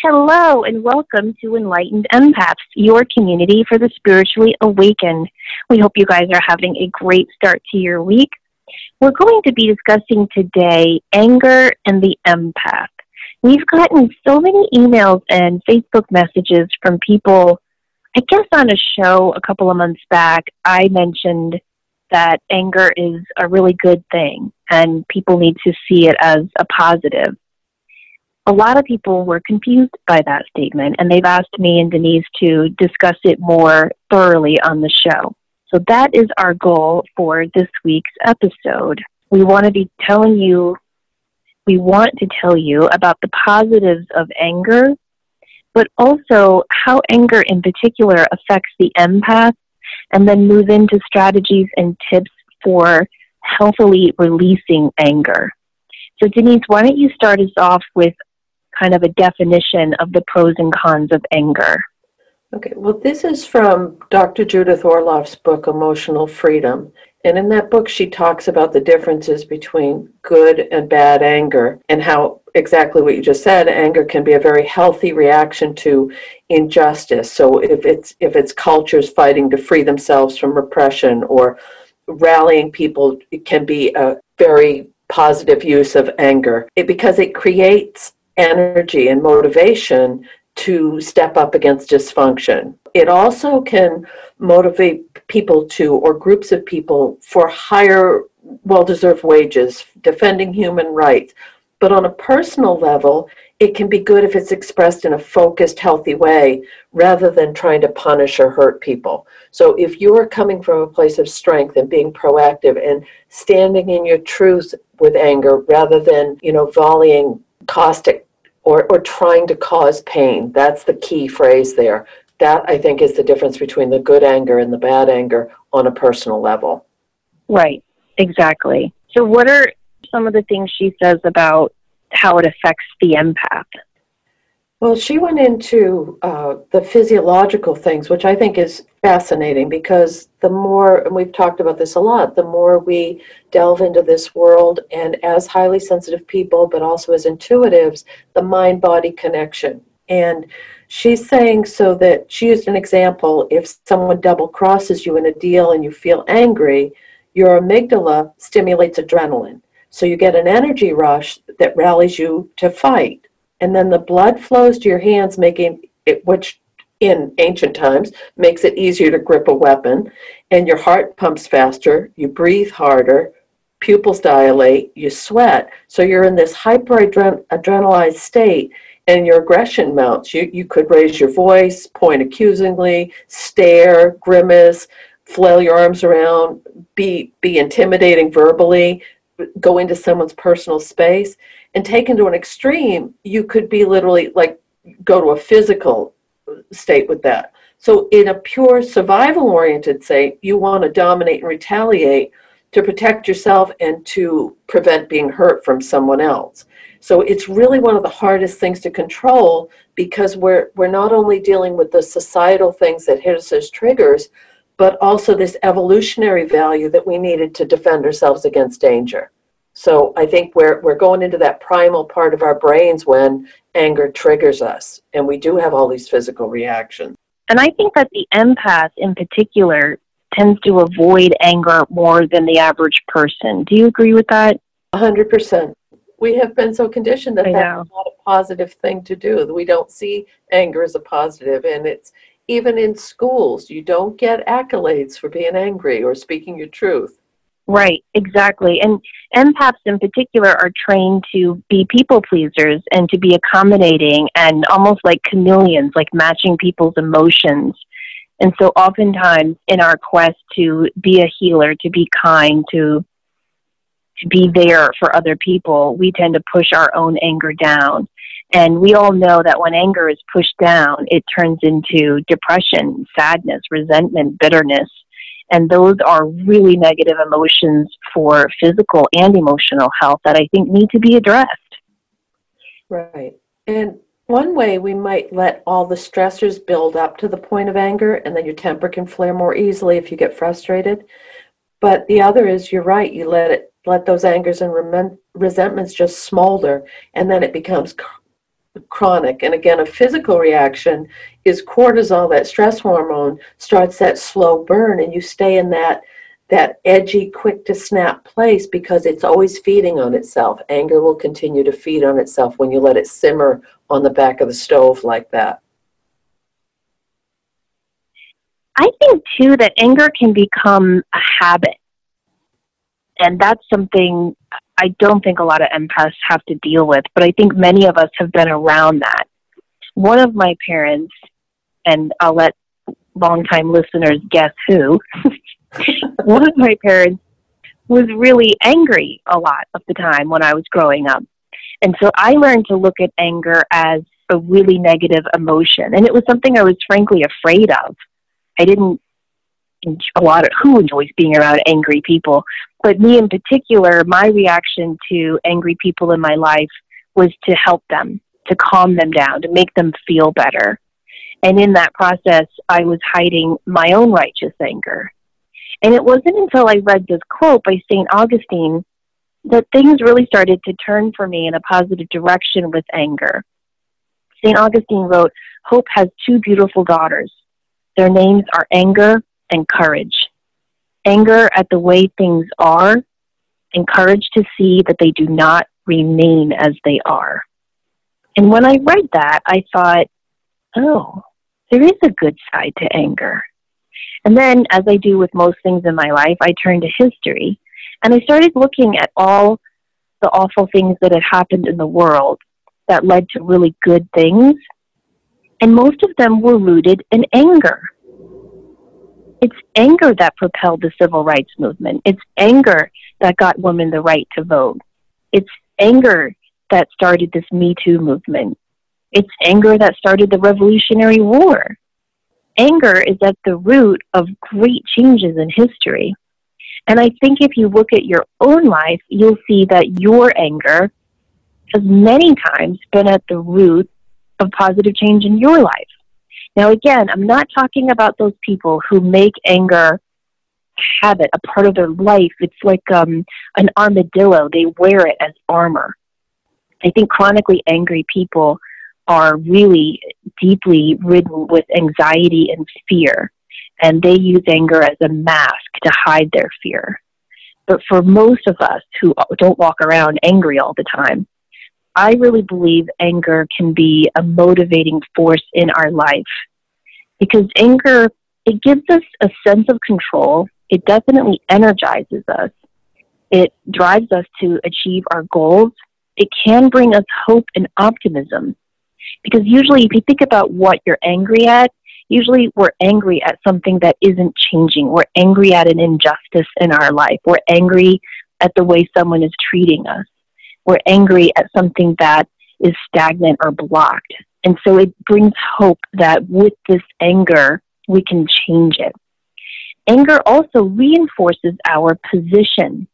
Hello and welcome to Enlightened Empaths, your community for the spiritually awakened. We hope you guys are having a great start to your week. We're going to be discussing today anger and the empath. We've gotten so many emails and Facebook messages from people. I guess on a show a couple of months back, I mentioned that anger is a really good thing and people need to see it as a positive. A lot of people were confused by that statement, and they've asked me and Denise to discuss it more thoroughly on the show. So that is our goal for this week's episode. We want to tell you about the positives of anger, but also how anger in particular affects the empath, and then move into strategies and tips for healthily releasing anger. So Denise, why don't you start us off with kind of a definition of the pros and cons of anger? Okay, well, this is from Dr. Judith Orloff's book, Emotional Freedom. And in that book, she talks about the differences between good and bad anger and how exactly what you just said, anger can be a very healthy reaction to injustice. So if it's cultures fighting to free themselves from repression or rallying people, it can be a very positive use of anger because it creates energy and motivation to step up against dysfunction. It also can motivate people or groups of people for higher, well-deserved wages, defending human rights. But on a personal level, it can be good if it's expressed in a focused, healthy way, rather than trying to punish or hurt people. So if you are coming from a place of strength and being proactive and standing in your truth with anger, rather than, volleying caustic or trying to cause pain. That's the key phrase there. That, I think, is the difference between the good anger and the bad anger on a personal level. Right, exactly. So what are some of the things she says about how it affects the empath? Well, she went into the physiological things, which I think is fascinating because the more, and we've talked about this a lot, the more we delve into this world, and as highly sensitive people, but also as intuitives, the mind-body connection. And she's saying, so that she used an example, if someone double crosses you in a deal and you feel angry, your amygdala stimulates adrenaline. So you get an energy rush that rallies you to fight. And then the blood flows to your hands, making it, which in ancient times makes it easier to grip a weapon. And your heart pumps faster, you breathe harder, pupils dilate, you sweat. So you're in this hyper-adrenalized state, and your aggression mounts. You could raise your voice, point accusingly, stare, grimace, flail your arms around, be intimidating verbally, go into someone's personal space. And taken to an extreme, you could be literally go to a physical state with that. So in a pure survival-oriented state, you want to dominate and retaliate to protect yourself and to prevent being hurt from someone else. So it's really one of the hardest things to control because we're not only dealing with the societal things that hit us as triggers, but also this evolutionary value that we needed to defend ourselves against danger. So I think we're going into that primal part of our brains when anger triggers us, and we do have all these physical reactions. And I think that the empath in particular tends to avoid anger more than the average person. Do you agree with that? 100%. We have been so conditioned that that's not a positive thing to do. We don't see anger as a positive, and it's even in schools, you don't get accolades for being angry or speaking your truth. Right, exactly. And empaths in particular are trained to be people pleasers and to be accommodating and almost like chameleons, like matching people's emotions. And so oftentimes in our quest to be a healer, to be kind, to be there for other people, we tend to push our own anger down. And we all know that when anger is pushed down, it turns into depression, sadness, resentment, bitterness. And those are really negative emotions for physical and emotional health that I think need to be addressed. Right. And one way we might let all the stressors build up to the point of anger, and then your temper can flare more easily if you get frustrated. But the other is, you're right, you let those angers and resentments just smolder, and then it becomes chronic. And again, a physical reaction is cortisol, that stress hormone, starts that slow burn, and you stay in that edgy, quick to snap place because it's always feeding on itself. Anger will continue to feed on itself when you let it simmer on the back of the stove like that. I think, too, that anger can become a habit. And that's something I don't think a lot of empaths have to deal with, but I think many of us have been around that. One of my parents, and I'll let longtime listeners guess who, one of my parents was really angry a lot of the time when I was growing up. And so I learned to look at anger as a really negative emotion. And it was something I was frankly afraid of. I didn't who enjoys being around angry people, but me in particular, my reaction to angry people in my life was to help them, to calm them down, to make them feel better. And in that process, I was hiding my own righteous anger. And it wasn't until I read this quote by St. Augustine that things really started to turn for me in a positive direction with anger. St. Augustine wrote, "Hope has two beautiful daughters. Their names are anger and courage. Anger at the way things are, and courage to see that they do not remain as they are." And when I read that, I thought, oh, there is a good side to anger. And then, as I do with most things in my life, I turned to history, and I started looking at all the awful things that had happened in the world that led to really good things, and most of them were rooted in anger. It's anger that propelled the civil rights movement. It's anger that got women the right to vote. It's anger that started this Me Too movement. It's anger that started the Revolutionary War. Anger is at the root of great changes in history. And I think if you look at your own life, you'll see that your anger has many times been at the root of positive change in your life. Now, again, I'm not talking about those people who make anger a habit, a part of their life. It's like an armadillo. They wear it as armor. I think chronically angry people are really deeply ridden with anxiety and fear, and they use anger as a mask to hide their fear. But for most of us who don't walk around angry all the time, I really believe anger can be a motivating force in our life, because anger, it gives us a sense of control. It definitely energizes us. It drives us to achieve our goals. It can bring us hope and optimism, because usually if you think about what you're angry at, usually we're angry at something that isn't changing. We're angry at an injustice in our life. We're angry at the way someone is treating us. We're angry at something that is stagnant or blocked. And so it brings hope that with this anger, we can change it. Anger also reinforces our position.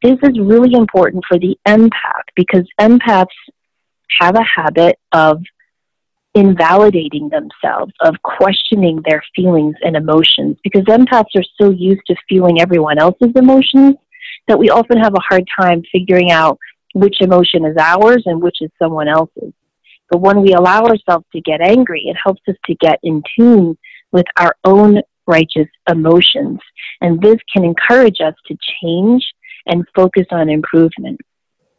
This is really important for the empath, because empaths have a habit of invalidating themselves, of questioning their feelings and emotions, because empaths are so used to feeling everyone else's emotions that we often have a hard time figuring out which emotion is ours and which is someone else's. But when we allow ourselves to get angry, it helps us to get in tune with our own righteous emotions. And this can encourage us to change and focus on improvement.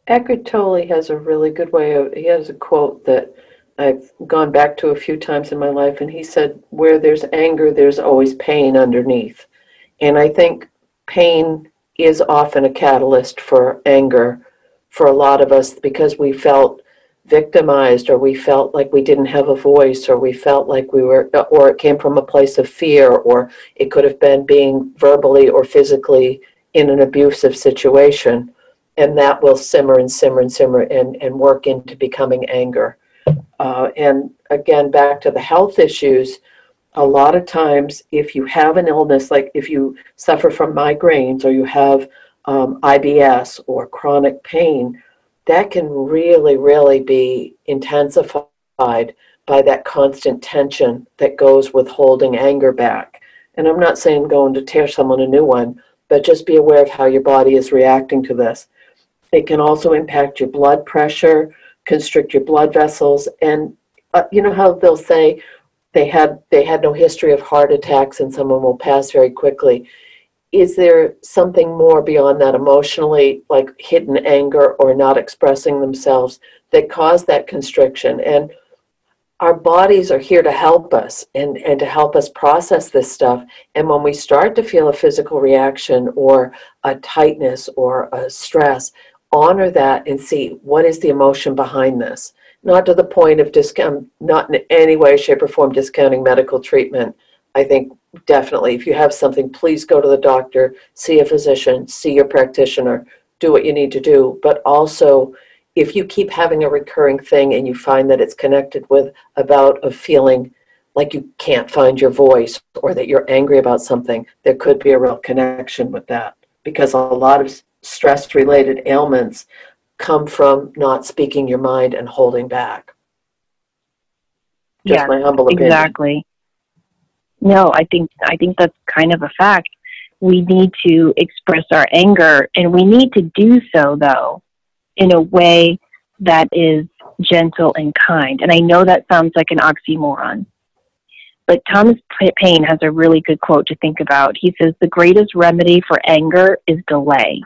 Eckhart Tolle has a really good he has a quote that I've gone back to a few times in my life, and he said, where there's anger, there's always pain underneath. And I think pain is often a catalyst for anger for a lot of us, because we felt victimized, or we felt like we didn't have a voice, or we felt like or it came from a place of fear, or it could have been being verbally or physically in an abusive situation. And that will simmer and simmer and simmer and work into becoming anger. And again, back to the health issues, a lot of times if you have an illness, like if you suffer from migraines, or you have IBS or chronic pain, that can really, really be intensified by that constant tension that goes with holding anger back. And I'm not saying going to tear someone a new one, but just be aware of how your body is reacting to this. It can also impact your blood pressure, constrict your blood vessels. And you know how they'll say they had no history of heart attacks and someone will pass very quickly. Is there something more beyond that emotionally, like hidden anger or not expressing themselves, that cause that constriction? And our bodies are here to help us and to help us process this stuff. And when we start to feel a physical reaction or a tightness or a stress, honor that and see what is the emotion behind this. Not to the point of discount, not in any way, shape, or form discounting medical treatment. I think definitely if you have something, please go to the doctor, see a physician, see your practitioner, do what you need to do. But also, if you keep having a recurring thing and you find that it's connected with a bout of feeling like you can't find your voice or that you're angry about something, there could be a real connection with that, because a lot of stress-related ailments come from not speaking your mind and holding back. Just my humble opinion. Exactly. No, I think that's kind of a fact. We need to express our anger, and we need to do so, though, in a way that is gentle and kind. And I know that sounds like an oxymoron, but Thomas Paine has a really good quote to think about. He says, the greatest remedy for anger is delay.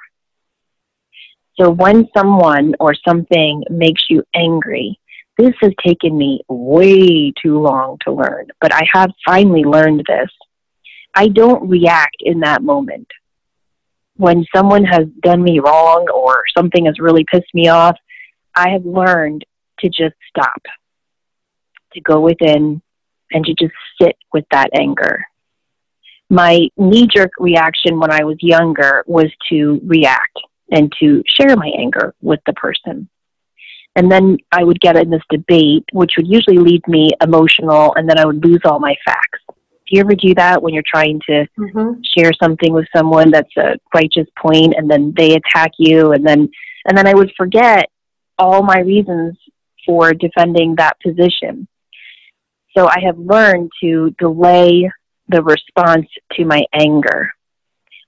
So when someone or something makes you angry, this has taken me way too long to learn, but I have finally learned this. I don't react in that moment. When someone has done me wrong or something has really pissed me off, I have learned to just stop, to go within and to just sit with that anger. My knee-jerk reaction when I was younger was to react and to share my anger with the person. And then I would get in this debate, which would usually leave me emotional, and then I would lose all my facts. Do you ever do that when you're trying to share something with someone that's a righteous point, and then they attack you, and then I would forget all my reasons for defending that position? So I have learned to delay the response to my anger.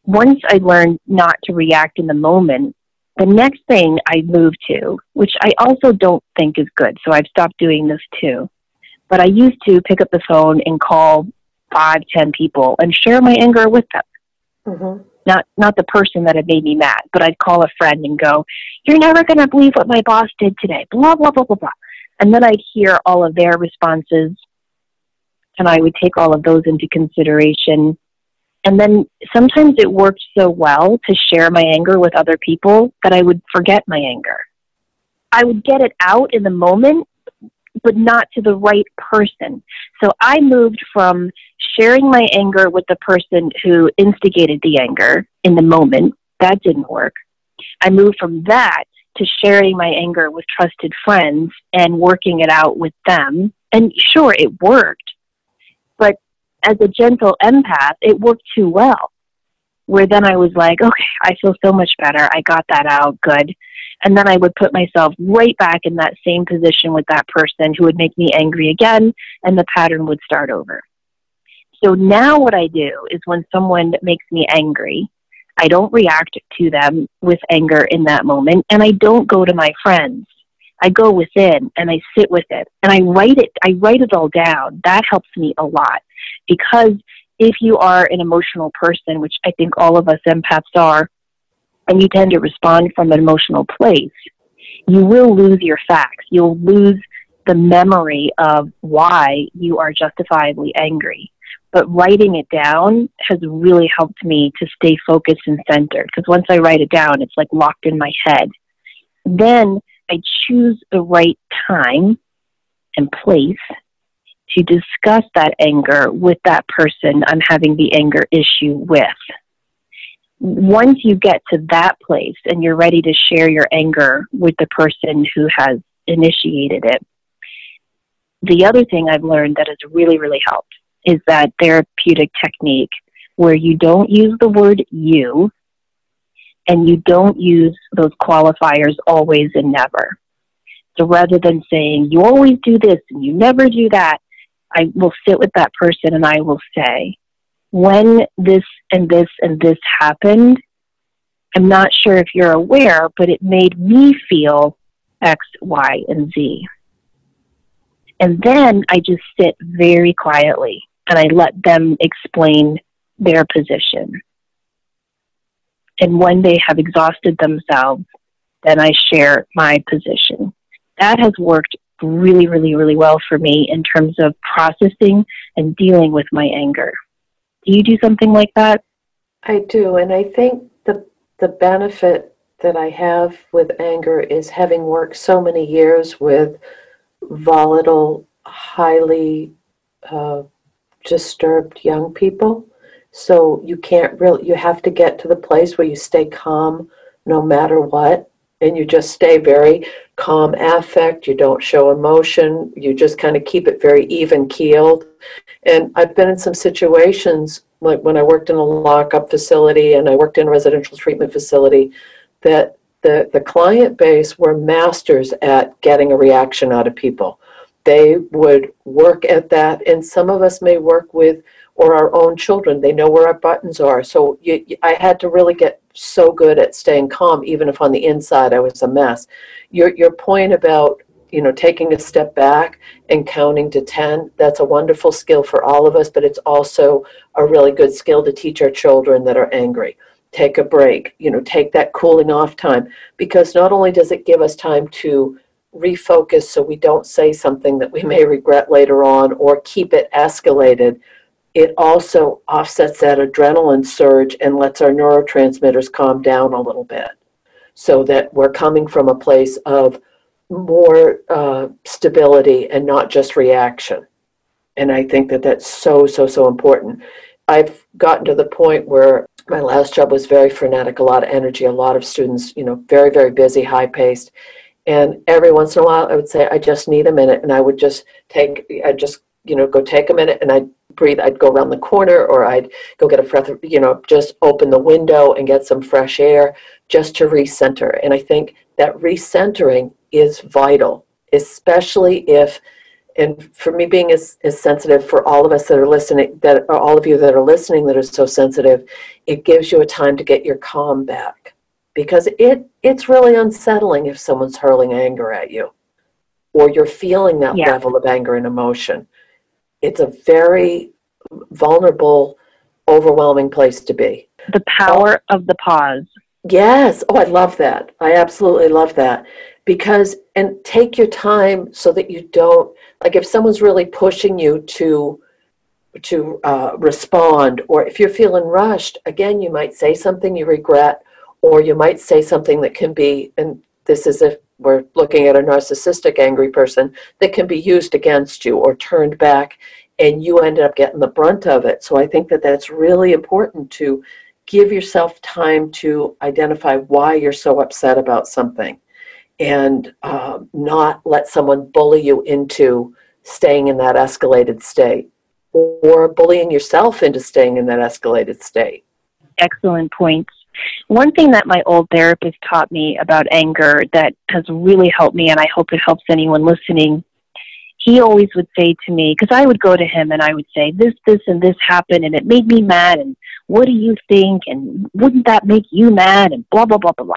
Once I learned not to react in the moment, the next thing I moved to, which I also don't think is good, so I've stopped doing this too, but I used to pick up the phone and call 5, 10 people and share my anger with them. Not the person that had made me mad, but I'd call a friend and go, you're never going to believe what my boss did today, blah, blah, blah, blah, blah. And then I'd hear all of their responses, and I would take all of those into consideration. And then sometimes it worked so well to share my anger with other people that I would forget my anger. I would get it out in the moment, but not to the right person. So I moved from sharing my anger with the person who instigated the anger in the moment. That didn't work. I moved from that to sharing my anger with trusted friends and working it out with them. And sure, it worked. But as a gentle empath, it worked too well, where then I was like, okay, I feel so much better. I got that out, good. And then I would put myself right back in that same position with that person who would make me angry again, and the pattern would start over. So now what I do is when someone makes me angry, I don't react to them with anger in that moment, and I don't go to my friends. I go within and I sit with it, and I write it all down. That helps me a lot, because if you are an emotional person, which I think all of us empaths are, and you tend to respond from an emotional place, you will lose your facts. You'll lose the memory of why you are justifiably angry. But writing it down has really helped me to stay focused and centered, because once I write it down, it's like locked in my head. Then I choose the right time and place to discuss that anger with that person I'm having the anger issue with. Once you get to that place and you're ready to share your anger with the person who has initiated it, the other thing I've learned that has really, really helped is that therapeutic technique where you don't use the word you and you don't use those qualifiers always and never. So rather than saying, you always do this and you never do that, I will sit with that person and I will say, when this and this and this happened, I'm not sure if you're aware, but it made me feel X, Y, and Z. And then I just sit very quietly and I let them explain their position. And when they have exhausted themselves, then I share my position. That has worked really, really, really well for me in terms of processing and dealing with my anger. Do you do something like that? I do, and I think the benefit that I have with anger is having worked so many years with volatile, highly disturbed young people. So you can't really, you have to get to the place where you stay calm no matter what. And you just stay very calm affect. You don't show emotion. You just kind of keep it very even keeled. And I've been in some situations, like when I worked in a lockup facility and I worked in a residential treatment facility, that the client base were masters at getting a reaction out of people. They would work at that, and some of us may work with, or our own children, they know where our buttons are. So I had to really get so good at staying calm, even if on the inside I was a mess. Your point about, taking a step back and counting to 10, that's a wonderful skill for all of us, but it's also a really good skill to teach our children that are angry. Take a break, take that cooling off time, because not only does it give us time to refocus so we don't say something that we may regret later on or keep it escalated, it also offsets that adrenaline surge and lets our neurotransmitters calm down a little bit so that we're coming from a place of more stability and not just reaction. And I think that that's so, so, so important. I've gotten to the point where my last job was very frenetic, a lot of energy, a lot of students, very, very busy, high paced. And every once in a while I would say, I just need a minute. And I would just go take a minute and I'd breathe. I'd go around the corner or I'd go get a breath, just open the window and get some fresh air just to recenter. And I think that recentering is vital, especially if, and for me being as sensitive, for all of us that are listening, that are all of you that are listening that are so sensitive, it gives you a time to get your calm back, because it's really unsettling if someone's hurling anger at you or you're feeling that level of anger and emotion. It's a very vulnerable, overwhelming place to be. The power of the pause. Yes. Oh, I love that. I absolutely love that. Because, and take your time so that you don't, like if someone's really pushing you to respond, or if you're feeling rushed, again, you might say something you regret, or you might say something that can be, and this is if we're looking at a narcissistic angry person, that can be used against you or turned back, and you ended up getting the brunt of it. So I think that that's really important, to give yourself time to identify why you're so upset about something, and not let someone bully you into staying in that escalated state, or bullying yourself into staying in that escalated state. Excellent points. One thing that my old therapist taught me about anger that has really helped me, and I hope it helps anyone listening, he always would say to me, because I would go to him and I would say, this, and this happened, and it made me mad, and what do you think, and wouldn't that make you mad, and blah, blah, blah, blah, blah.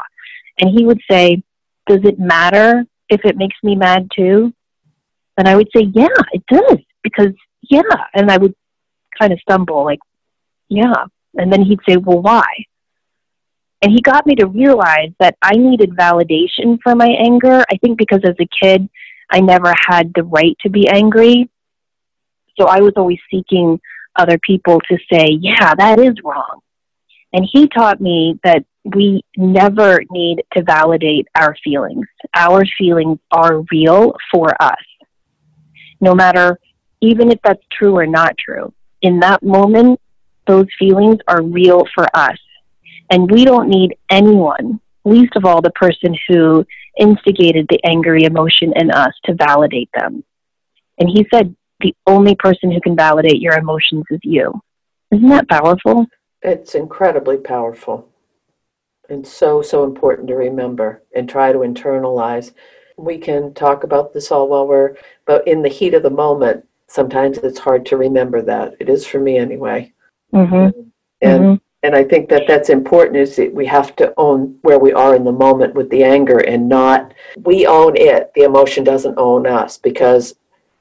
And he would say, does it matter if it makes me mad too? And I would say, yeah, it does, because, yeah. And I would kind of stumble, like, yeah. And then he'd say, well, why? And he got me to realize that I needed validation for my anger. I think because as a kid, I never had the right to be angry. So I was always seeking other people to say, yeah, that is wrong. And he taught me that we never need to validate our feelings. Our feelings are real for us. No matter, even if that's true or not true, in that moment, those feelings are real for us. And we don't need anyone, least of all the person who instigated the angry emotion in us, to validate them. And he said, the only person who can validate your emotions is you. Isn't that powerful? It's incredibly powerful, and so, so important to remember and try to internalize. We can talk about this all while but in the heat of the moment, sometimes it's hard to remember that. It is for me anyway. Mm-hmm. And And I think that that's important, is that we have to own where we are in the moment with the anger, and not, we own it. The emotion doesn't own us, because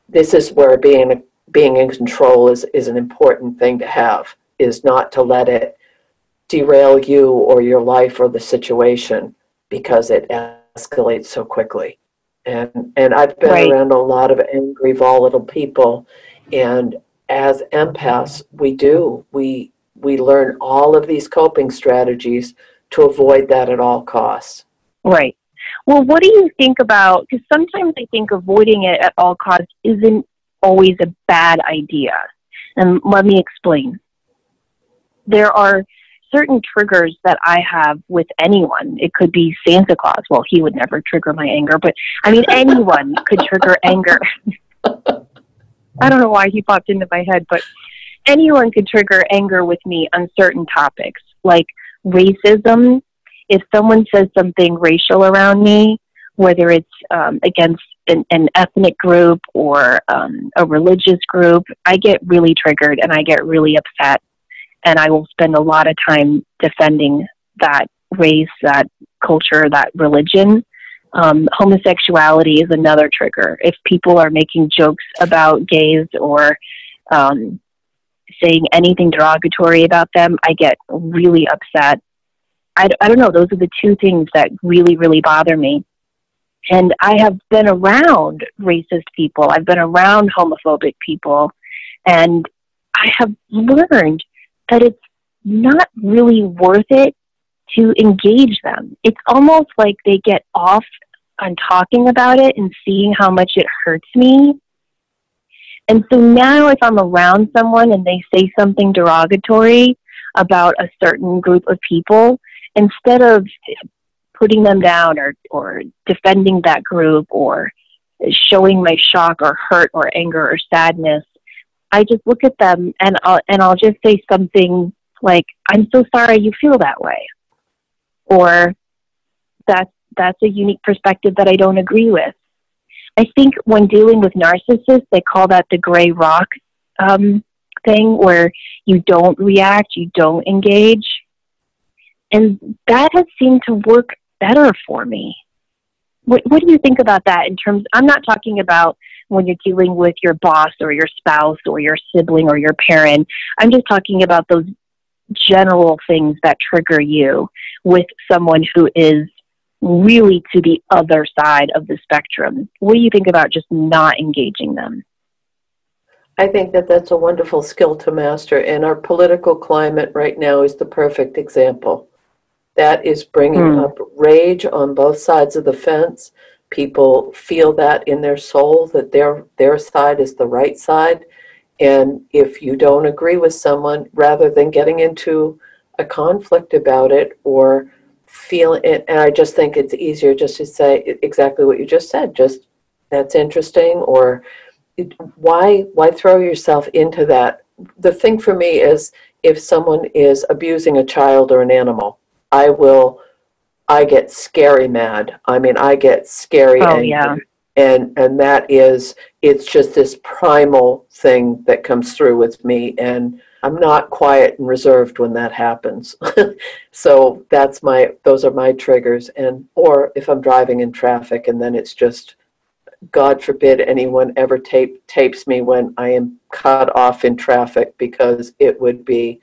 this is where being in control is an important thing to have, is not to let it derail you or your life or the situation, because it escalates so quickly. And I've been Right. around a lot of angry, volatile people, and as empaths, we learn all of these coping strategies to avoid that at all costs. Right. Well, what do you think about, because sometimes I think avoiding it at all costs isn't always a bad idea. And let me explain. There are certain triggers that I have with anyone. It could be Santa Claus. Well, he would never trigger my anger, but I mean, anyone could trigger anger. I don't know why he popped into my head, but anyone could trigger anger with me on certain topics, like racism. If someone says something racial around me, whether it's against an ethnic group or a religious group, I get really triggered and I get really upset. And I will spend a lot of time defending that race, that culture, that religion. Homosexuality is another trigger. If people are making jokes about gays or saying anything derogatory about them, I get really upset. I don't know. Those are the two things that really, really bother me. And I have been around racist people. I've been around homophobic people. And I have learned that it's not really worth it to engage them. It's almost like they get off on talking about it and seeing how much it hurts me. And so now if I'm around someone and they say something derogatory about a certain group of people, instead of putting them down or defending that group or showing my shock or hurt or anger or sadness, I just look at them and I'll just say something like, "I'm so sorry you feel that way," or "That's a unique perspective that I don't agree with." I think when dealing with narcissists, they call that the gray rock thing, where you don't react, you don't engage. And that has seemed to work better for me. What do you think about that in terms, I'm not talking about when you're dealing with your boss or your spouse or your sibling or your parent. I'm just talking about those general things that trigger you with someone who is really to the other side of the spectrum. What do you think about just not engaging them? I think that that's a wonderful skill to master, and our political climate right now is the perfect example. That is bringing up rage on both sides of the fence. People feel that in their soul, that their side is the right side. And if you don't agree with someone, rather than getting into a conflict about it or feel it, and I just think it's easier just to say exactly what you just said, just "That's interesting," or why throw yourself into that? The thing for me is, if someone is abusing a child or an animal, I get scary mad. I mean, I get scary angry. Yeah. And that is, it's just this primal thing that comes through with me, and I'm not quiet and reserved when that happens. So those are my triggers. And or if I'm driving in traffic, and then it's just, God forbid anyone ever tapes me when I am cut off in traffic, because it would be,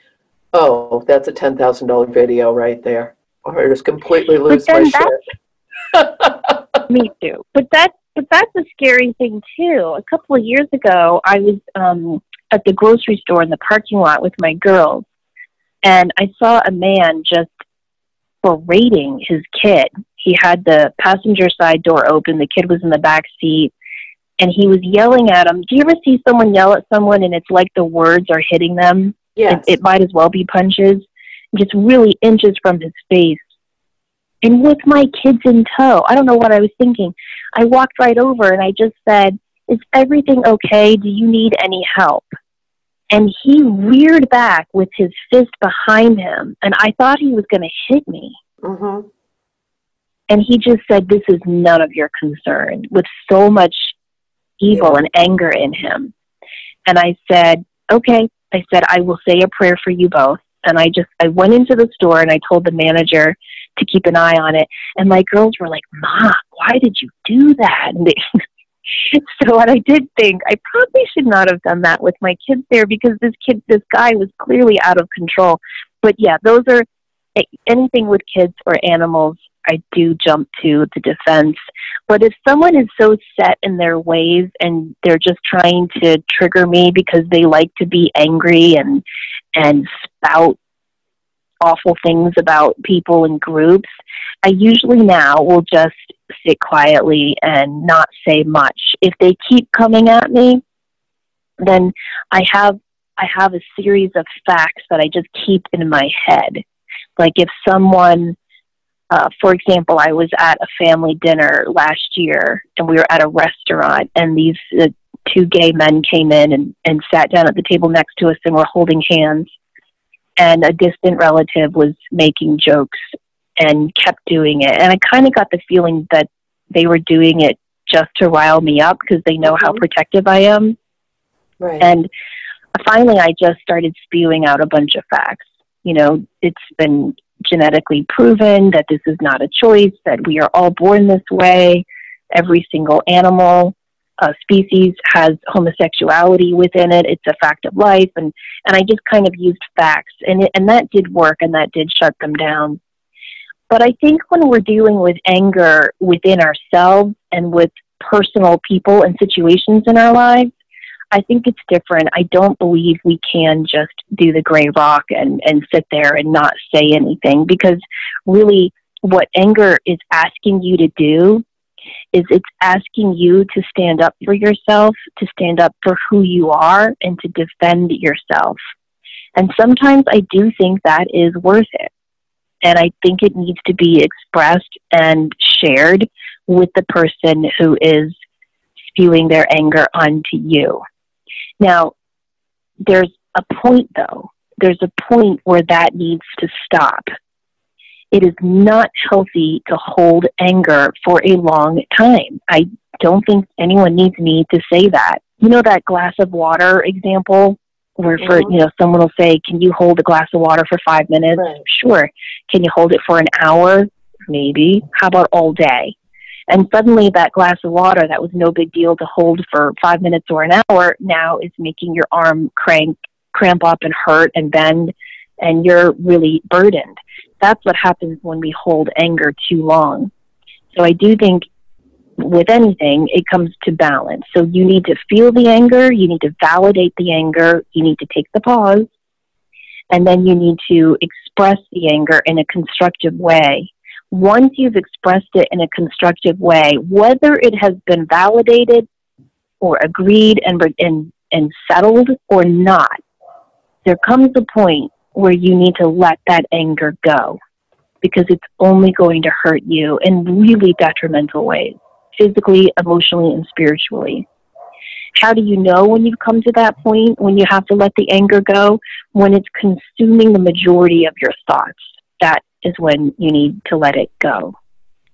"Oh, that's a $10,000 video right there," or I just completely lose my shit. Me too. But that's a scary thing too. A couple of years ago, I was at the grocery store in the parking lot with my girls, and I saw a man just berating his kid. He had the passenger side door open. The kid was in the back seat, and he was yelling at him. Do you ever see someone yell at someone and it's like the words are hitting them? Yes. It might as well be punches, just really inches from his face. And with my kids in tow, I don't know what I was thinking. I walked right over and I just said, "Is everything okay? Do you need any help?" And he reared back with his fist behind him, and I thought he was going to hit me. Mm-hmm. And he just said, "This is none of your concern," with so much evil and anger in him. And I said, "Okay." I said, "I will say a prayer for you both." And I went into the store and I told the manager to keep an eye on it. And my girls were like, "Mom, why did you do that?" And so what I did think, I probably should not have done that with my kids there, because this guy was clearly out of control. But yeah, those are anything with kids or animals, I do jump to the defense. But if someone is so set in their ways and they're just trying to trigger me because they like to be angry and spout awful things about people and groups, I usually now will just sit quietly and not say much. If they keep coming at me, then I have a series of facts that I just keep in my head. Like if someone, for example, I was at a family dinner last year and we were at a restaurant, and these two gay men came in and sat down at the table next to us and were holding hands, and a distant relative was making jokes and kept doing it. And I kind of got the feeling that they were doing it just to rile me up because they know how protective I am. Right. And finally, I just started spewing out a bunch of facts. You know, it's been genetically proven that this is not a choice, that we are all born this way. Every single animal species has homosexuality within it. It's a fact of life. And I just kind of used facts, and that did work, and that did shut them down. But I think when we're dealing with anger within ourselves and with personal people and situations in our lives, I think it's different. I don't believe we can just do the gray rock and sit there and not say anything, because really what anger is asking you to do is it's asking you to stand up for yourself, to stand up for who you are, and to defend yourself. And sometimes I do think that is worth it. And I think it needs to be expressed and shared with the person who is spewing their anger onto you. Now, there's a point, though. There's a point where that needs to stop. It is not healthy to hold anger for a long time. I don't think anyone needs me to say that. You know that glass of water example where someone will say, "Can you hold a glass of water for 5 minutes?" Right. Sure. Can you hold it for an hour? Maybe. How about all day? And suddenly that glass of water that was no big deal to hold for 5 minutes or an hour now is making your arm cramp up and hurt and bend, and you're really burdened. That's what happens when we hold anger too long. So I do think with anything, it comes to balance. So you need to feel the anger, you need to validate the anger, you need to take the pause, and then you need to express the anger in a constructive way. Once you've expressed it in a constructive way, whether it has been validated or agreed and settled or not, there comes a point where you need to let that anger go, because it's only going to hurt you in really detrimental ways, physically, emotionally, and spiritually. How do you know when you've come to that point, when you have to let the anger go? When it's consuming the majority of your thoughts. That is when you need to let it go.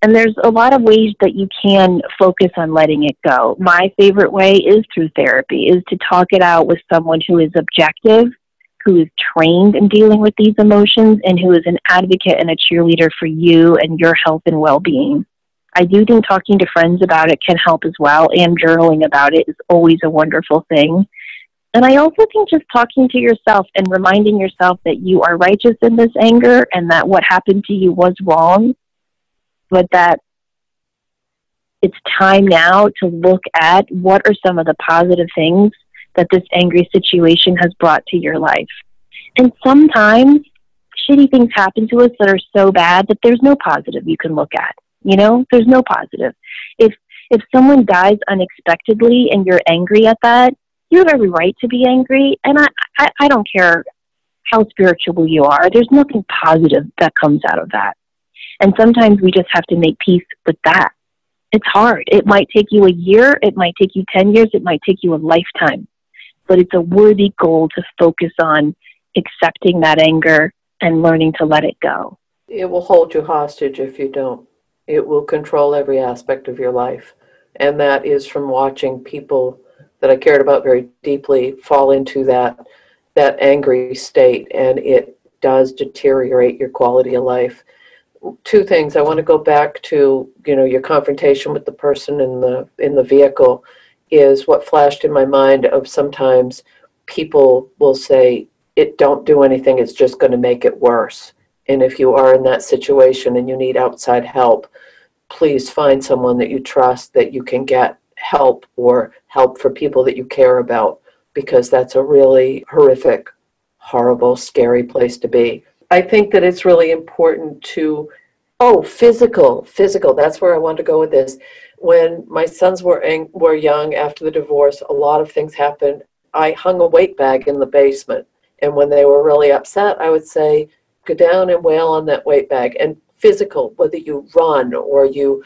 And there's a lot of ways that you can focus on letting it go. My favorite way is through therapy, is to talk it out with someone who is objective, who is trained in dealing with these emotions, and who is an advocate and a cheerleader for you and your health and well-being. I do think talking to friends about it can help as well, and journaling about it is always a wonderful thing. And I also think just talking to yourself and reminding yourself that you are righteous in this anger and that what happened to you was wrong, but that it's time now to look at what are some of the positive things that this angry situation has brought to your life. And sometimes shitty things happen to us that are so bad that there's no positive you can look at. You know, there's no positive. If someone dies unexpectedly and you're angry at that, you have every right to be angry. And I don't care how spiritual you are. There's nothing positive that comes out of that. And sometimes we just have to make peace with that. It's hard. It might take you a year. It might take you 10 years. It might take you a lifetime. But it's a worthy goal to focus on accepting that anger and learning to let it go. It will hold you hostage if you don't. It will control every aspect of your life. And that is from watching people that I cared about very deeply fall into that angry state, and it does deteriorate your quality of life. Two things. I want to go back to, your confrontation with the person in the vehicle is what flashed in my mind of sometimes people will say, it don't do anything, it's just going to make it worse. And if you are in that situation and you need outside help, please find someone that you trust that you can get help or help for people that you care about, because that's a really horrific, horrible, scary place to be. I think that it's really important to, physical, that's where I want to go with this. When my sons were young after the divorce, a lot of things happened. I hung a weight bag in the basement. And when they were really upset, I would say, go down and wail on that weight bag. And physical, whether you run or you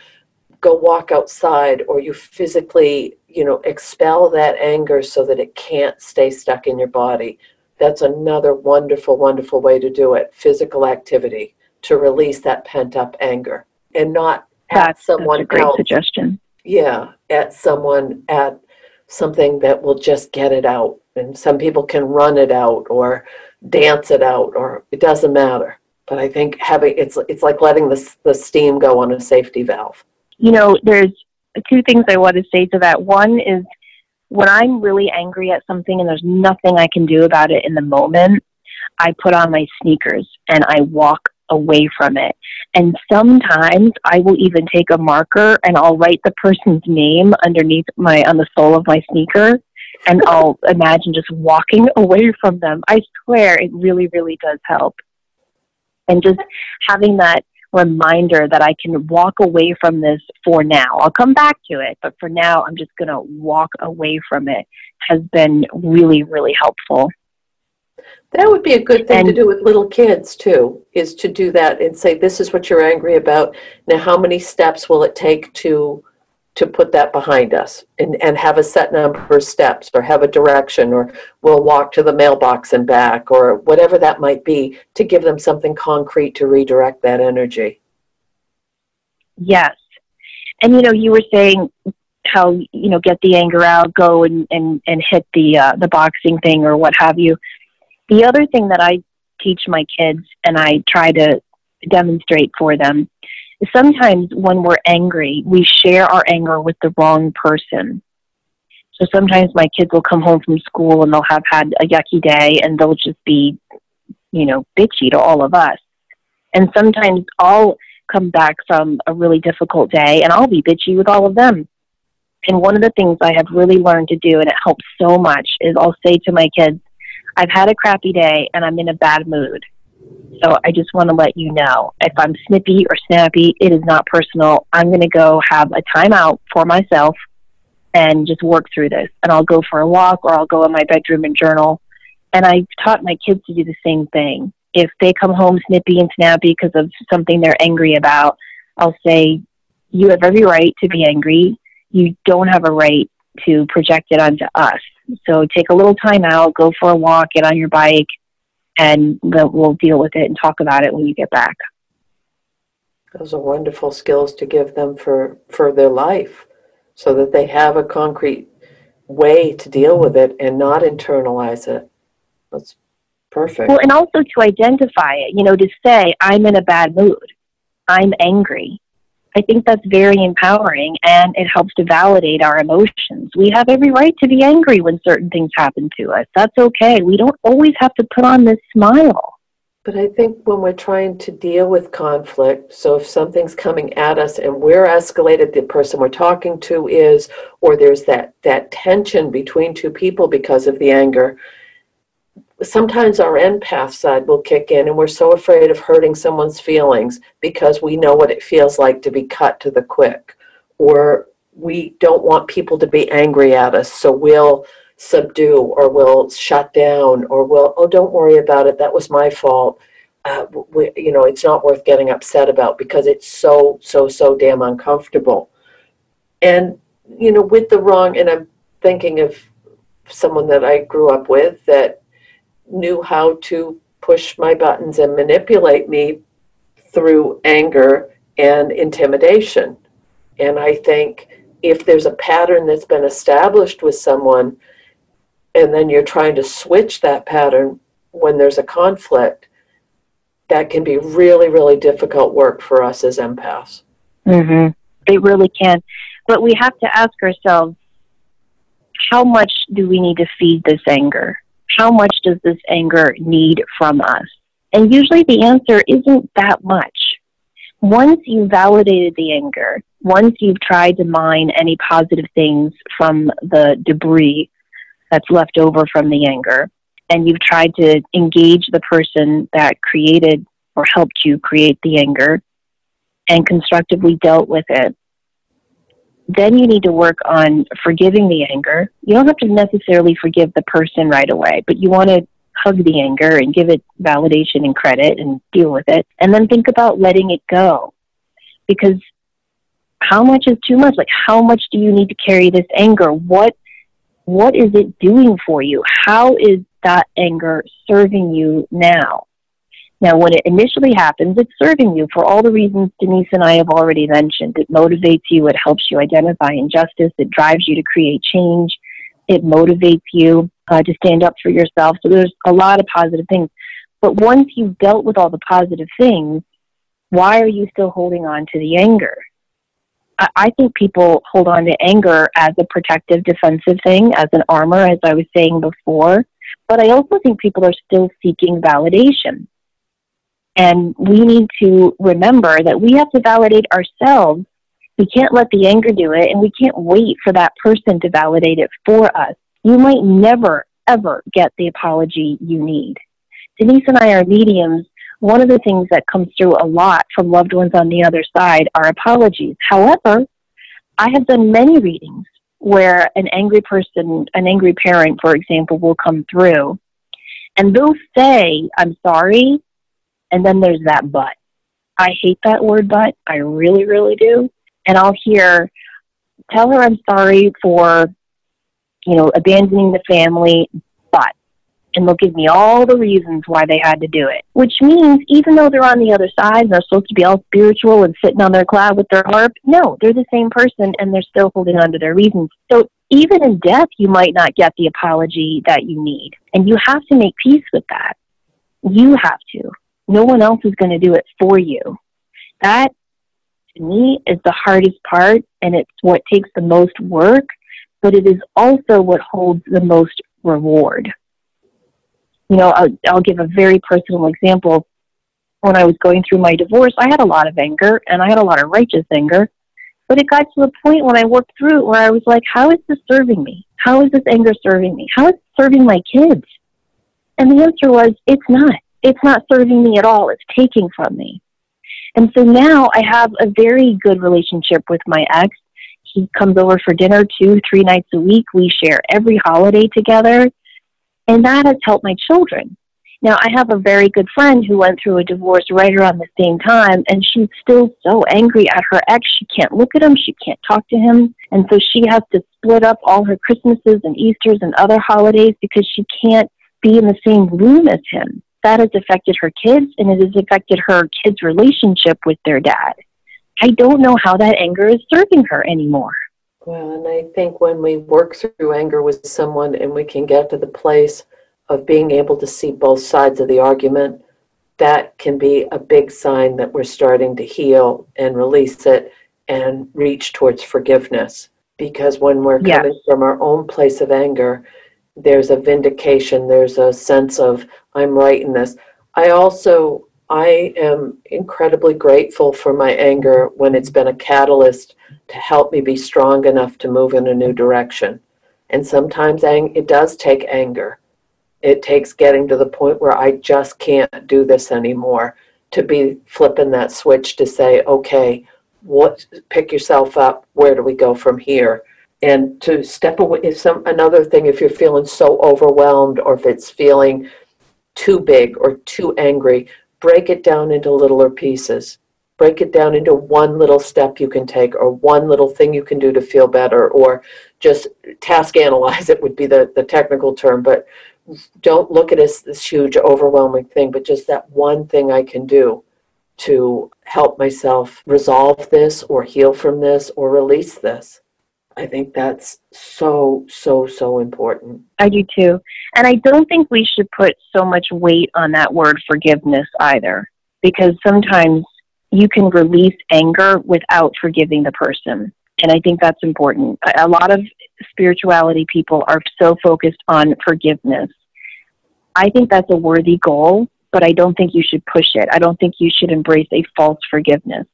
go walk outside or you physically, expel that anger so that it can't stay stuck in your body. That's another wonderful, wonderful way to do it. Physical activity to release that pent up anger, and not at someone else. That's a great else. suggestion. Yeah, at something that will just get it out. And some people can run it out or dance it out, or it doesn't matter. But I think it's like letting the steam go on a safety valve. There's two things I want to say to that. One is, when I'm really angry at something and there's nothing I can do about it in the moment, I put on my sneakers and I walk away from it. And sometimes I will even take a marker and I'll write the person's name on the sole of my sneaker, and I'll imagine just walking away from them. I swear it really, really does help. And just having that reminder that I can walk away from this for now. I'll come back to it, but for now, I'm just going to walk away from it, has been really, really helpful. That would be a good thing to do with little kids, too, is to do that and say, this is what you're angry about. Now, how many steps will it take to put that behind us, and have a set number of steps, or have a direction, or we'll walk to the mailbox and back, or whatever that might be, to give them something concrete to redirect that energy. Yes. And, you were saying how, get the anger out, go and hit the boxing thing or what have you. The other thing that I teach my kids and I try to demonstrate for them is sometimes when we're angry, we share our anger with the wrong person. So sometimes my kids will come home from school and they'll have had a yucky day and they'll just be, bitchy to all of us. And sometimes I'll come back from a really difficult day and I'll be bitchy with all of them. And one of the things I have really learned to do, and it helps so much, is I'll say to my kids, I've had a crappy day and I'm in a bad mood. So I just want to let you know, if I'm snippy or snappy, it is not personal. I'm going to go have a timeout for myself and just work through this. And I'll go for a walk, or I'll go in my bedroom and journal. And I taught my kids to do the same thing. If they come home snippy and snappy because of something they're angry about, I'll say, you have every right to be angry. You don't have a right to project it onto us. So take a little time out, go for a walk, get on your bike, and we'll deal with it and talk about it when you get back. Those are wonderful skills to give them for their life, so that they have a concrete way to deal with it and not internalize it. That's perfect. Well, and also to identify it, to say, I'm in a bad mood, I'm angry. I think that's very empowering, and it helps to validate our emotions. We have every right to be angry when certain things happen to us. That's okay. We don't always have to put on this smile. But I think when we're trying to deal with conflict, so if something's coming at us and we're escalated, the person we're talking to is, or there's that tension between two people because of the anger, sometimes our empath side will kick in, and we're so afraid of hurting someone's feelings because we know what it feels like to be cut to the quick, or we don't want people to be angry at us, so we'll subdue, or we'll shut down, or we'll, don't worry about it, that was my fault. It's not worth getting upset about because it's so damn uncomfortable. And, with the wrong, and I'm thinking of someone that I grew up with that knew how to push my buttons and manipulate me through anger and intimidation. And I think if there's a pattern that's been established with someone, and then you're trying to switch that pattern when there's a conflict, that can be really, really difficult work for us as empaths. Mm-hmm. It really can. But we have to ask ourselves, how much do we need to feed this anger? How much does this anger need from us? And usually the answer isn't that much. Once you've validated the anger, once you've tried to mine any positive things from the debris that's left over from the anger, and you've tried to engage the person that created or helped you create the anger and constructively dealt with it, then you need to work on forgiving the anger. You don't have to necessarily forgive the person right away, but you want to hug the anger and give it validation and credit and deal with it. And then think about letting it go. Because how much is too much? Like, how much do you need to carry this anger? What is it doing for you? How is that anger serving you now? Now, when it initially happens, it's serving you for all the reasons Denise and I have already mentioned. It motivates you. It helps you identify injustice. It drives you to create change. It motivates you to stand up for yourself. So there's a lot of positive things. But once you've dealt with all the positive things, why are you still holding on to the anger? I think people hold on to anger as a protective, defensive thing, as an armor, as I was saying before. But I also think people are still seeking validation. And we need to remember that we have to validate ourselves. We can't let the anger do it, and we can't wait for that person to validate it for us. You might never, ever get the apology you need. Denise and I are mediums. One of the things that comes through a lot from loved ones on the other side are apologies. However, I have done many readings where an angry person, an angry parent, for example, will come through, and they'll say, "I'm sorry," and then there's that but. I hate that word but. I really, really do. And I'll hear, "Tell her I'm sorry for, abandoning the family, but," and they'll give me all the reasons why they had to do it. Which means even though they're on the other side and they're supposed to be all spiritual and sitting on their cloud with their harp, no, they're the same person and they're still holding on to their reasons. So even in death, you might not get the apology that you need. And you have to make peace with that. You have to. No one else is going to do it for you. That, to me, is the hardest part, and it's what takes the most work, but it is also what holds the most reward. I'll give a very personal example. When I was going through my divorce, I had a lot of anger, and I had a lot of righteous anger, but it got to the point when I worked through it where I was like, how is this serving me? How is this anger serving me? How is it serving my kids? And the answer was, it's not. It's not serving me at all. It's taking from me. And so now I have a very good relationship with my ex. He comes over for dinner 2-3 nights a week. We share every holiday together. And that has helped my children. Now, I have a very good friend who went through a divorce right around the same time, and she's still so angry at her ex. She can't look at him. She can't talk to him. And so she has to split up all her Christmases and Easters and other holidays because she can't be in the same room as him. That has affected her kids, and it has affected her kids' relationship with their dad. I don't know how that anger is serving her anymore. Well, and I think when we work through anger with someone and we can get to the place of being able to see both sides of the argument, that can be a big sign that we're starting to heal and release it and reach towards forgiveness. Because when we're coming from our own place of anger, there's a vindication, there's a sense of, I'm right in this. I am incredibly grateful for my anger when it's been a catalyst to help me be strong enough to move in a new direction. And sometimes it does take anger. It takes getting to the point where I just can't do this anymore, to be flipping that switch to say, okay, pick yourself up, where do we go from here? And to step away another thing, if you're feeling so overwhelmed or if it's feeling too big or too angry, break it down into littler pieces. Break it down into one little step you can take or one little thing you can do to feel better, or just task analyze it would be the technical term, but don't look at it as this huge overwhelming thing, but just that one thing I can do to help myself resolve this or heal from this or release this. I think that's so, so, so important. I do too. And I don't think we should put so much weight on that word forgiveness either. because sometimes you can release anger without forgiving the person. And I think that's important. A lot of spirituality people are so focused on forgiveness. I think that's a worthy goal, but I don't think you should push it. I don't think you should embrace a false forgiveness.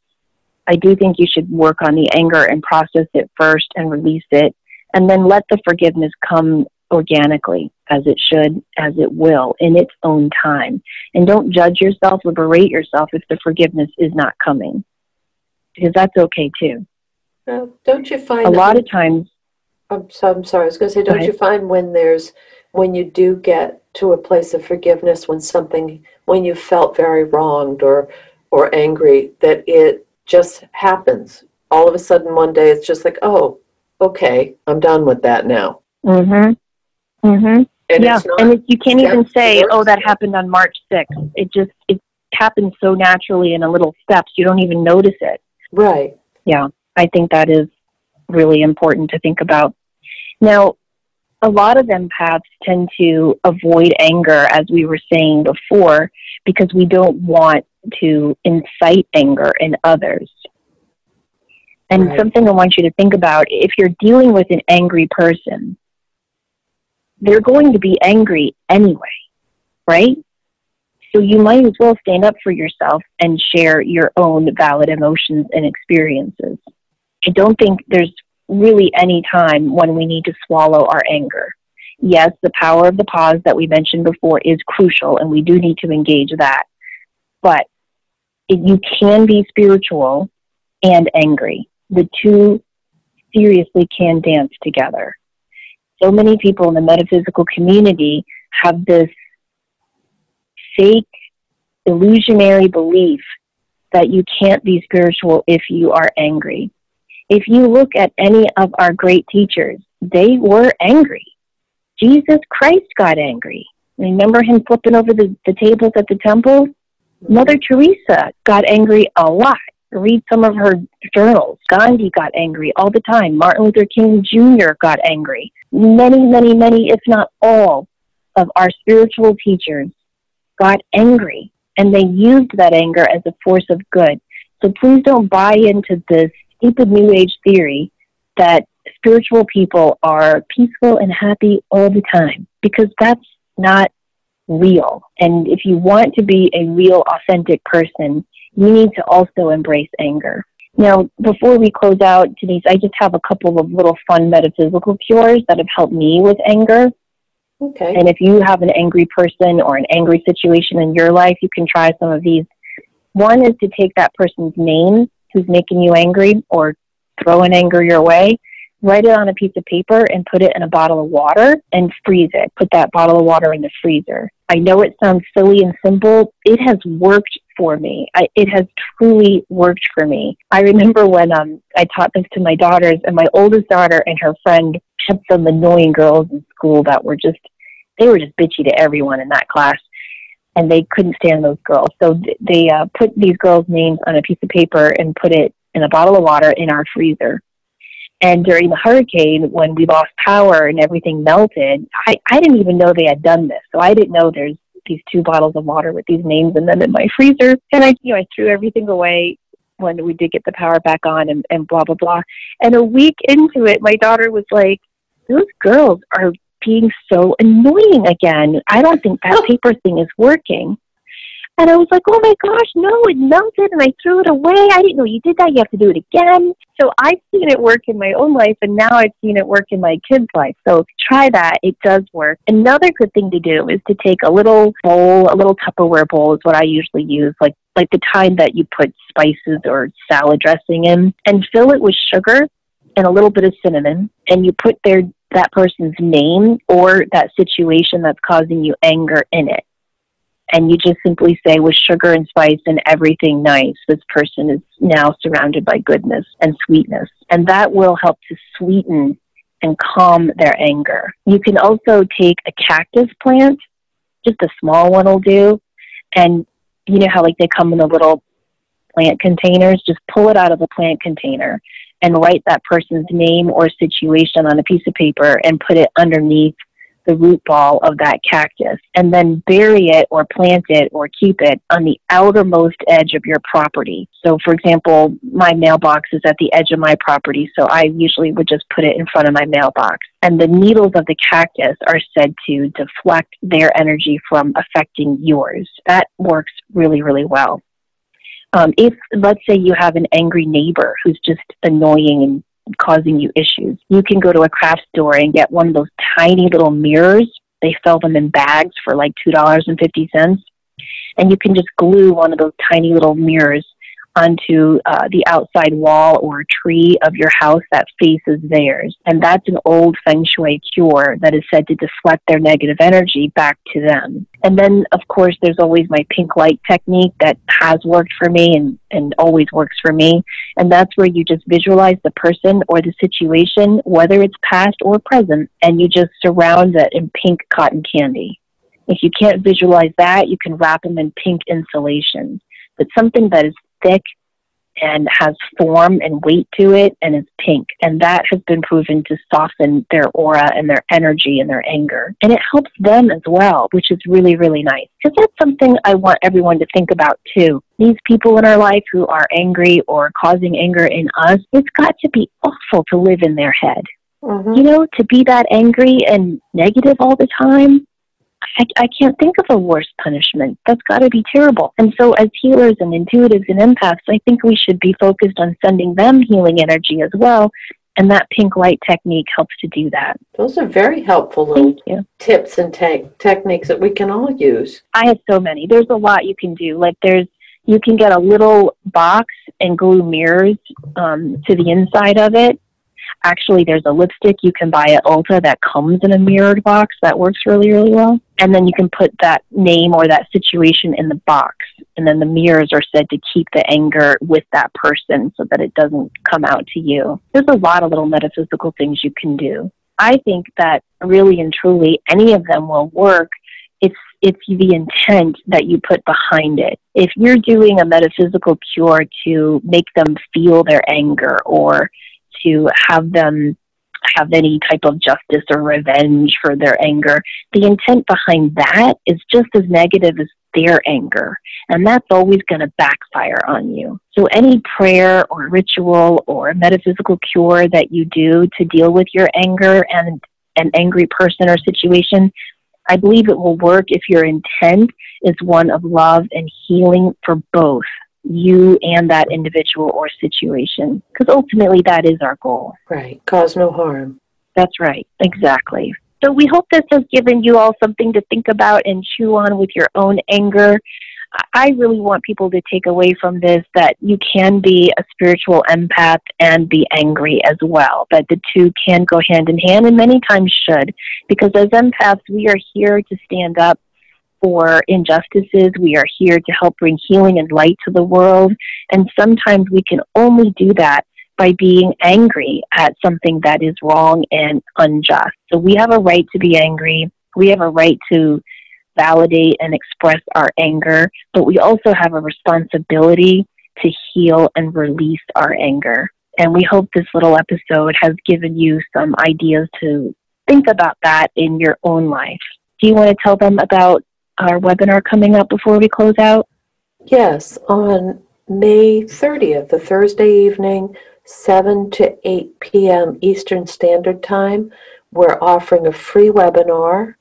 I do think you should work on the anger and process it first and release it, and then let the forgiveness come organically, as it should, as it will, in its own time. And don't judge yourself or berate yourself if the forgiveness is not coming, because that's okay too. Don't you find a lot of times? I'm sorry. I was going to say, don't you find when you do get to a place of forgiveness, when you felt very wronged or angry, that it just happens all of a sudden one day? It's just like, oh, okay, I'm done with that now. And yeah, you can't even say, oh, that happened on March 6th. It happens so naturally in a little steps. You don't even notice it. Right. Yeah, I think that is really important to think about. Now, a lot of empaths tend to avoid anger, as we were saying before, because we don't want to incite anger in others. And something I want you to think about, if you're dealing with an angry person, they're going to be angry anyway, right? So you might as well stand up for yourself and share your own valid emotions and experiences. I don't think there's really any time when we need to swallow our anger. Yes, the power of the pause that we mentioned before is crucial, and we do need to engage that. But you can be spiritual and angry. The two seriously can dance together. So many people in the metaphysical community have this fake, illusionary belief that you can't be spiritual if you are angry. If you look at any of our great teachers, they were angry. Jesus Christ got angry. Remember him flipping over the tables at the temple? Mother Teresa got angry a lot. Read some of her journals. Gandhi got angry all the time. Martin Luther King Jr. got angry. Many, if not all, of our spiritual teachers got angry, and they used that anger as a force of good. So please don't buy into this stupid New Age theory that spiritual people are peaceful and happy all the time, because that's not real. And if you want to be a real, authentic person, you need to also embrace anger. Now, before we close out, Denise, I just have a couple of little fun metaphysical cures that have helped me with anger. Okay. And if you have an angry person or an angry situation in your life, you can try some of these. One is to take that person's name who's making you angry or throwing anger your way, write it on a piece of paper and put it in a bottle of water and freeze it. Put that bottle of water in the freezer. I know it sounds silly and simple. It has worked for me. It has truly worked for me. I remember when I taught this to my daughters, and my oldest daughter and her friend had some annoying girls in school that were just bitchy to everyone in that class, and they couldn't stand those girls. So they put these girls' names on a piece of paper and put it in a bottle of water in our freezer. And during the hurricane, when we lost power and everything melted, I didn't even know they had done this. So I didn't know there's these 2 bottles of water with these names in them in my freezer. And I threw everything away when we did get the power back on and blah, blah, blah. And a week into it, my daughter was like, those girls are being so annoying again. I don't think that paper thing is working. And I was like, oh my gosh, no, it melted and I threw it away. I didn't know you did that. You have to do it again. So I've seen it work in my own life, and now I've seen it work in my kids' life. So try that. It does work. Another good thing to do is to take a little bowl, a little Tupperware bowl is what I usually use, like the kind that you put spices or salad dressing in, and fill it with sugar and a little bit of cinnamon, and you put that person's name or that situation that's causing you anger in it. And you just simply say, with sugar and spice and everything nice, this person is now surrounded by goodness and sweetness. And that will help to sweeten and calm their anger. You can also take a cactus plant, just a small one will do. And you know how they come in the little plant containers? Just pull it out of the plant container and write that person's name or situation on a piece of paper and put it underneath the root ball of that cactus, and then bury it or plant it or keep it on the outermost edge of your property. So, for example, my mailbox is at the edge of my property, so I usually would just put it in front of my mailbox. And the needles of the cactus are said to deflect their energy from affecting yours. That works really, really well. If, let's say, you have an angry neighbor who's just annoying and causing you issues, you can go to a craft store and get one of those tiny little mirrors. They sell them in bags for like $2.50. And you can just glue one of those tiny little mirrors onto the outside wall or tree of your house that faces theirs. And that's an old feng shui cure that is said to deflect their negative energy back to them. And then, of course, there's always my pink light technique that has worked for me and always works for me. And that's where you just visualize the person or the situation, whether it's past or present, and you just surround it in pink cotton candy. If you can't visualize that, you can wrap them in pink insulation. But something that is thick and has form and weight to it and is pink. And that has been proven to soften their aura and their energy and their anger. And it helps them as well, which is really, really nice. Because that's something I want everyone to think about too. These people in our life who are angry or causing anger in us, it's got to be awful to live in their head. Mm-hmm. You know, to be that angry and negative all the time, I can't think of a worse punishment. That's got to be terrible. And so as healers and intuitives and empaths, I think we should be focused on sending them healing energy as well. And that pink light technique helps to do that. Those are very helpful little tips and techniques that we can all use. I have so many. There's a lot you can do. Like you can get a little box and glue mirrors to the inside of it. Actually, there's a lipstick you can buy at Ulta that comes in a mirrored box. That works really, really well. And then you can put that name or that situation in the box. And then the mirrors are said to keep the anger with that person so that it doesn't come out to you. There's a lot of little metaphysical things you can do. I think that really and truly any of them will work. It's the intent that you put behind it. If you're doing a metaphysical cure to make them feel their anger or to have them have any type of justice or revenge for their anger, the intent behind that is just as negative as their anger. And that's always going to backfire on you. So any prayer or ritual or metaphysical cure that you do to deal with your anger and an angry person or situation, I believe it will work if your intent is one of love and healing for both you and that individual or situation, because ultimately that is our goal. Right. Cause no harm. That's right. Exactly. So we hope this has given you all something to think about and chew on with your own anger. I really want people to take away from this that you can be a spiritual empath and be angry as well, that the two can go hand in hand and many times should, because as empaths, we are here to stand up for injustices. We are here to help bring healing and light to the world. And sometimes we can only do that by being angry at something that is wrong and unjust. So we have a right to be angry. We have a right to validate and express our anger, but we also have a responsibility to heal and release our anger. And we hope this little episode has given you some ideas to think about that in your own life. Do you want to tell them about our webinar coming up before we close out? Yes, on May 30th, the Thursday evening, 7 to 8 p.m. Eastern Standard Time, we're offering a free webinar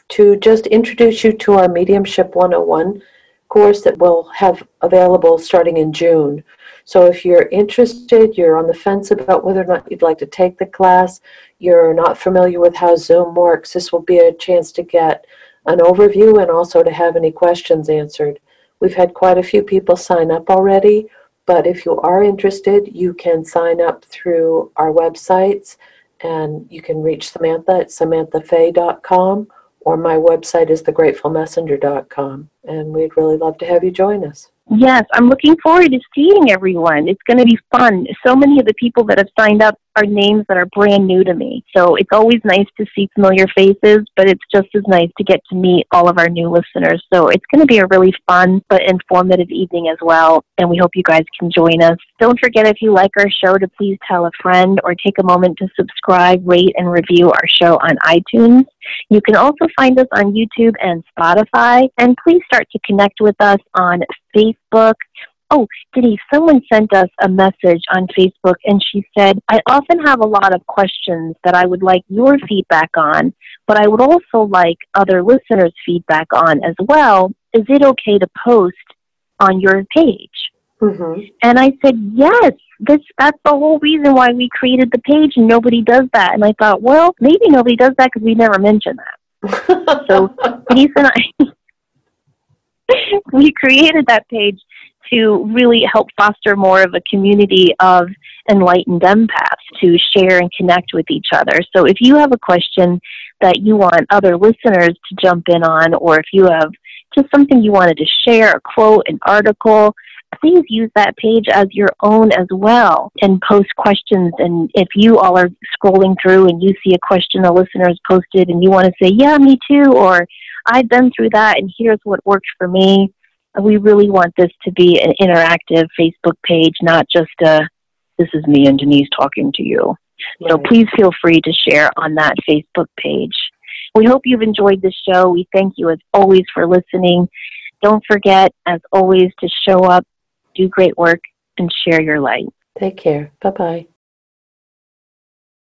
to just introduce you to our Mediumship 101 course that we'll have available starting in June. So if you're interested, you're on the fence about whether or not you'd like to take the class, you're not familiar with how Zoom works, this will be a chance to get an overview and also to have any questions answered. We've had quite a few people sign up already, but if you are interested, you can sign up through our websites and you can reach Samantha at samanthafay.com, or my website is thegratefulmessenger.com, and we'd really love to have you join us. Yes, I'm looking forward to seeing everyone. It's going to be fun. So many of the people that have signed up are names that are brand new to me. So it's always nice to see familiar faces, but it's just as nice to get to meet all of our new listeners. So it's going to be a really fun but informative evening as well, and we hope you guys can join us. Don't forget, if you like our show, to please tell a friend or take a moment to subscribe, rate, and review our show on iTunes. You can also find us on YouTube and Spotify, and please start to connect with us on Facebook. Oh, Denise, someone sent us a message on Facebook, and she said, I often have a lot of questions that I would like your feedback on, but I would also like other listeners' feedback on as well. Is it okay to post on your page? Mm-hmm. And I said, yes, that's the whole reason why we created the page, and nobody does that. And I thought, well, maybe nobody does that because we never mention that. So Denise and I, we created that page to really help foster more of a community of enlightened empaths to share and connect with each other. So if you have a question that you want other listeners to jump in on, or if you have just something you wanted to share, a quote, an article, please use that page as your own as well and post questions. And if you all are scrolling through and you see a question a listener has posted and you want to say, yeah, me too, or I've been through that and here's what worked for me, we really want this to be an interactive Facebook page, not just this is me and Denise talking to you. Right. So please feel free to share on that Facebook page. We hope you've enjoyed the show. We thank you as always for listening. Don't forget, as always, to show up, do great work, and share your light. Take care. Bye-bye.